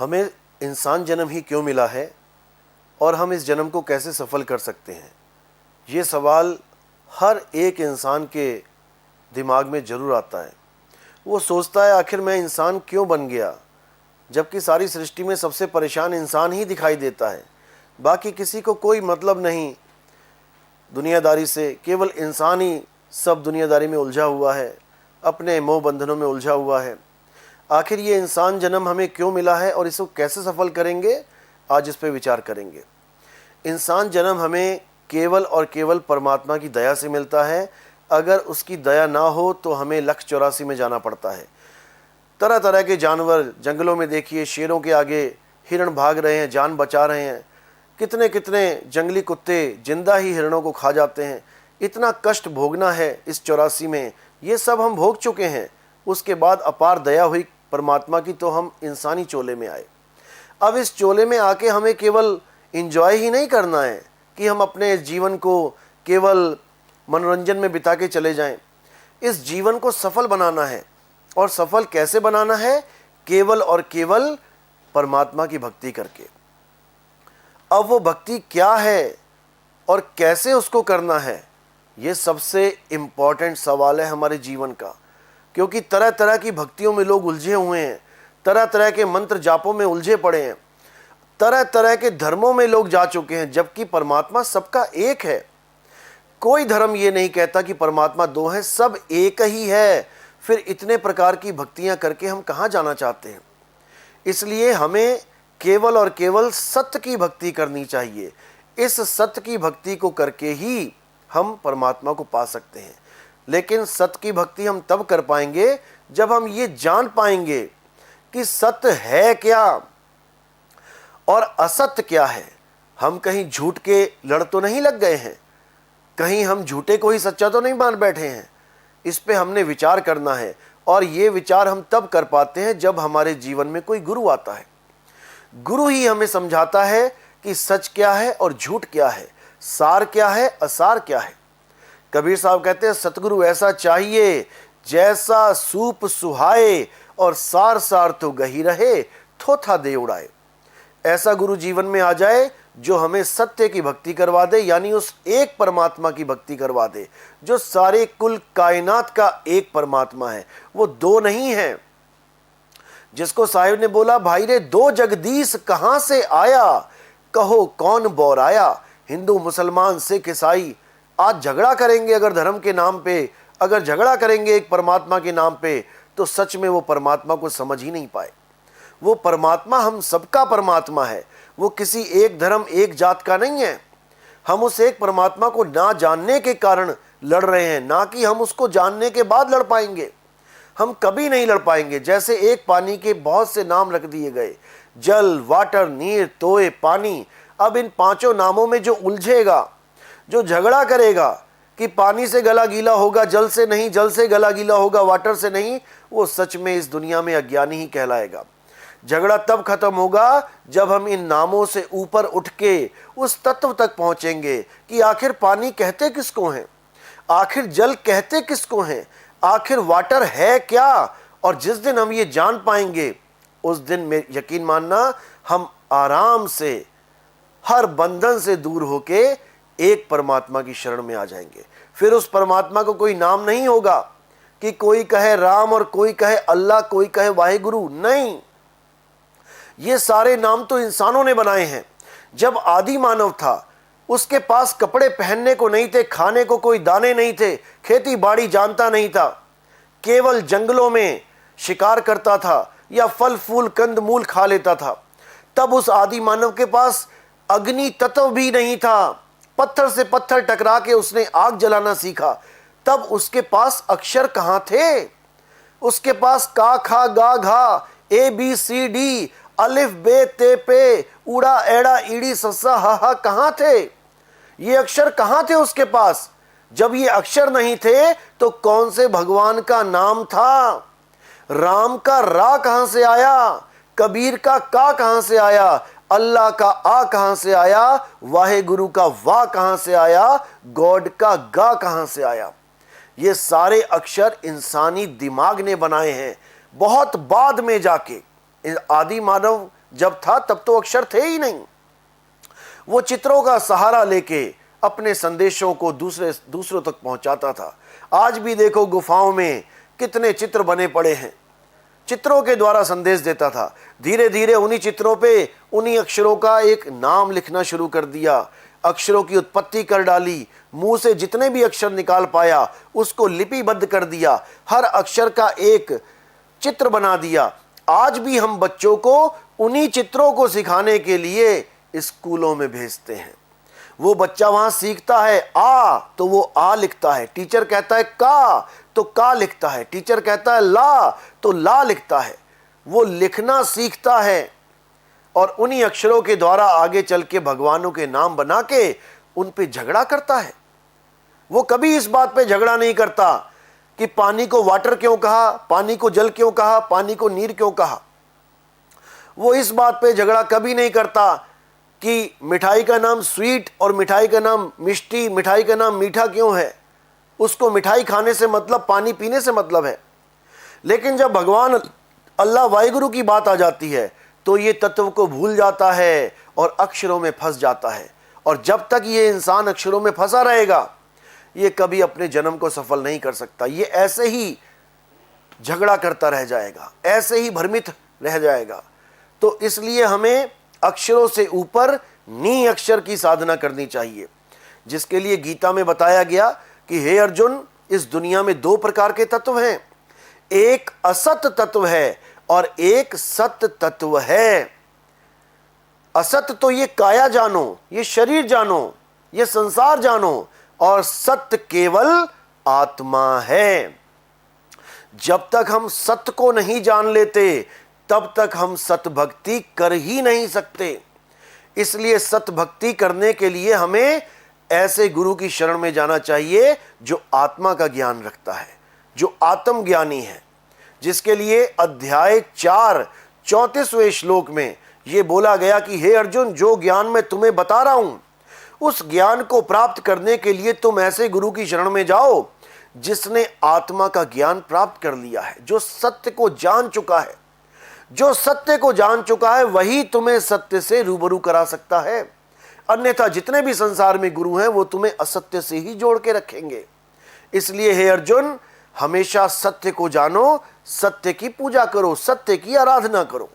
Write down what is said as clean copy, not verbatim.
हमें इंसान जन्म ही क्यों मिला है और हम इस जन्म को कैसे सफल कर सकते हैं, ये सवाल हर एक इंसान के दिमाग में ज़रूर आता है। वो सोचता है आखिर मैं इंसान क्यों बन गया, जबकि सारी सृष्टि में सबसे परेशान इंसान ही दिखाई देता है। बाकी किसी को कोई मतलब नहीं दुनियादारी से, केवल इंसान ही सब दुनियादारी में उलझा हुआ है, अपने मोह बंधनों में उलझा हुआ है। आखिर ये इंसान जन्म हमें क्यों मिला है और इसको कैसे सफल करेंगे, आज इस पर विचार करेंगे। इंसान जन्म हमें केवल और केवल परमात्मा की दया से मिलता है। अगर उसकी दया ना हो तो हमें लक्ष्य 84 में जाना पड़ता है। तरह तरह के जानवर जंगलों में देखिए, शेरों के आगे हिरण भाग रहे हैं, जान बचा रहे हैं। कितने कितने जंगली कुत्ते जिंदा ही हिरणों को खा जाते हैं। इतना कष्ट भोगना है इस 84 में, ये सब हम भोग चुके हैं। उसके बाद अपार दया हुई परमात्मा की, तो हम इंसानी चोले में आए। अब इस चोले में आके हमें केवल एंजॉय ही नहीं करना है कि हम अपने जीवन को केवल मनोरंजन में बिता के चले जाएं। इस जीवन को सफल बनाना है। और सफल कैसे बनाना है? केवल और केवल परमात्मा की भक्ति करके। अब वो भक्ति क्या है और कैसे उसको करना है, ये सबसे इम्पॉर्टेंट सवाल है हमारे जीवन का। क्योंकि तरह तरह की भक्तियों में लोग उलझे हुए हैं, तरह तरह के मंत्र जापों में उलझे पड़े हैं, तरह तरह के धर्मों में लोग जा चुके हैं, जबकि परमात्मा सबका एक है। कोई धर्म ये नहीं कहता कि परमात्मा दो हैं, सब एक ही है। फिर इतने प्रकार की भक्तियां करके हम कहाँ जाना चाहते हैं? इसलिए हमें केवल और केवल सत्य की भक्ति करनी चाहिए। इस सत्य की भक्ति को करके ही हम परमात्मा को पा सकते हैं। लेकिन सत्य की भक्ति हम तब कर पाएंगे जब हम ये जान पाएंगे कि सत्य है क्या और असत्य क्या है। हम कहीं झूठ के लड़ तो नहीं लग गए हैं, कहीं हम झूठे को ही सच्चा तो नहीं मान बैठे हैं। इस पे हमने विचार करना है। और ये विचार हम तब कर पाते हैं जब हमारे जीवन में कोई गुरु आता है। गुरु ही हमें समझाता है कि सच क्या है और झूठ क्या है, सार क्या है, असार क्या है। कबीर साहब कहते हैं सतगुरु ऐसा चाहिए जैसा सूप सुहाए और सार सार तो गही रहे, थोथा दे उड़ाए। ऐसा गुरु जीवन में आ जाए जो हमें सत्य की भक्ति करवा दे, यानी उस एक परमात्मा की भक्ति करवा दे जो सारे कुल कायनात का एक परमात्मा है, वो दो नहीं है। जिसको साहिब ने बोला भाई रे दो जगदीश कहां से आया, कहो कौन बौराया। हिंदू मुसलमान सिख ईसाई आज झगड़ा करेंगे अगर धर्म के नाम पे, अगर झगड़ा करेंगे एक परमात्मा के नाम पे, तो सच में वो परमात्मा को समझ ही नहीं पाए। वो परमात्मा हम सबका परमात्मा है, वो किसी एक धर्म एक जात का नहीं है। हम उस एक परमात्मा को ना जानने के कारण लड़ रहे हैं, ना कि हम उसको जानने के बाद लड़ पाएंगे। हम कभी नहीं लड़ पाएंगे। जैसे एक पानी के बहुत से नाम रख दिए गए, जल, वाटर, नीर, तोय, पानी। अब इन पांचों नामों में जो उलझेगा, जो झगड़ा करेगा कि पानी से गला गीला होगा, जल से नहीं, जल से गला गीला होगा, वाटर से नहीं, वो सच में इस दुनिया में अज्ञानी ही कहलाएगा। झगड़ा तब खत्म होगा जब हम इन नामों से ऊपर उठ के उस तत्व तक पहुंचेंगे कि आखिर पानी कहते किसको हैं, आखिर जल कहते किसको हैं, आखिर वाटर है क्या। और जिस दिन हम ये जान पाएंगे उस दिन में यकीन मानना हम आराम से हर बंधन से दूर होके एक परमात्मा की शरण में आ जाएंगे। फिर उस परमात्मा को कोई नाम नहीं होगा कि कोई कहे राम और कोई कहे अल्लाह, कोई कहे वाहेगुरु, नहीं। ये सारे नाम तो इंसानों ने बनाए हैं। जब आदि मानव था उसके पास कपड़े पहनने को नहीं थे, खाने को कोई दाने नहीं थे, खेती बाड़ी जानता नहीं था, केवल जंगलों में शिकार करता था या फल फूल कंद मूल खा लेता था। तब उस आदि मानव के पास अग्नि तत्व भी नहीं था, पत्थर से पत्थर टकरा के उसने आग जलाना सीखा। तब उसके पास अक्षर कहां थे? उसके पास का खा गा घा ABCD अलिफ बे ते पे उड़ा एड़ा ईड़ी सस्सा हा हा कहां थे? ये अक्षर कहां थे उसके पास? जब ये अक्षर नहीं थे तो कौन से भगवान का नाम था? राम का रा कहां से आया? कबीर का का कहां से आया? अल्लाह का आ कहां से आया? वाहेगुरु का वाह कहां से आया? गॉड का गा कहां से आया? ये सारे अक्षर इंसानी दिमाग ने बनाए हैं बहुत बाद में जाके। आदि मानव जब था तब तो अक्षर थे ही नहीं। वो चित्रों का सहारा लेके अपने संदेशों को दूसरों तक पहुंचाता था। आज भी देखो गुफाओं में कितने चित्र बने पड़े हैं, चित्रों के द्वारा संदेश देता था। धीरे धीरे उन्हीं चित्रों पे उन्हीं अक्षरों का एक नाम लिखना शुरू कर दिया, अक्षरों की उत्पत्ति कर डाली, मुंह से जितने भी अक्षर निकाल पाया उसको लिपिबद्ध कर दिया, हर अक्षर का एक चित्र बना दिया। आज भी हम बच्चों को उन्हीं चित्रों को सिखाने के लिए स्कूलों में भेजते हैं। वो बच्चा वहां सीखता है आ तो वो आ लिखता है, टीचर कहता है का तो का लिखता है, टीचर कहता है ला तो ला लिखता है। वो लिखना सीखता है और उन्हीं अक्षरों के द्वारा आगे चल के भगवानों के नाम बना के उन पे झगड़ा करता है। वो कभी इस बात पे झगड़ा नहीं करता कि पानी को वाटर क्यों कहा, पानी को जल क्यों कहा, पानी को नीर क्यों कहा। वो इस बात पे झगड़ा कभी नहीं करता कि मिठाई का नाम स्वीट और मिठाई का नाम मिष्टी, मिठाई का नाम मीठा क्यों है। उसको मिठाई खाने से मतलब, पानी पीने से मतलब है। लेकिन जब भगवान अल्लाह वाहिगुरु की बात आ जाती है तो ये तत्व को भूल जाता है और अक्षरों में फंस जाता है। और जब तक ये इंसान अक्षरों में फंसा रहेगा ये कभी अपने जन्म को सफल नहीं कर सकता। ये ऐसे ही झगड़ा करता रह जाएगा, ऐसे ही भ्रमित रह जाएगा। तो इसलिए हमें अक्षरों से ऊपर नी अक्षर की साधना करनी चाहिए, जिसके लिए गीता में बताया गया कि हे अर्जुन, इस दुनिया में दो प्रकार के तत्व हैं, एक असत तत्व है और एक सत्य तत्व है। असत तो ये काया जानो, ये शरीर जानो, ये संसार जानो, और सत्य केवल आत्मा है। जब तक हम सत्य को नहीं जान लेते तब तक हम सत्य भक्ति कर ही नहीं सकते। इसलिए सत्य भक्ति करने के लिए हमें ऐसे गुरु की शरण में जाना चाहिए जो आत्मा का ज्ञान रखता है, जो आत्मज्ञानी है, जिसके लिए अध्याय 4 34वें श्लोक में यह बोला गया कि हे अर्जुन, जो ज्ञान मैं तुम्हें बता रहा हूं उस ज्ञान को प्राप्त करने के लिए तुम ऐसे गुरु की शरण में जाओ जिसने आत्मा का ज्ञान प्राप्त कर लिया है, जो सत्य को जान चुका है। जो सत्य को जान चुका है वही तुम्हें सत्य से रूबरू करा सकता है। अन्यथा जितने भी संसार में गुरु हैं वो तुम्हें असत्य से ही जोड़ के रखेंगे। इसलिए हे अर्जुन, हमेशा सत्य को जानो, सत्य की पूजा करो, सत्य की आराधना करो।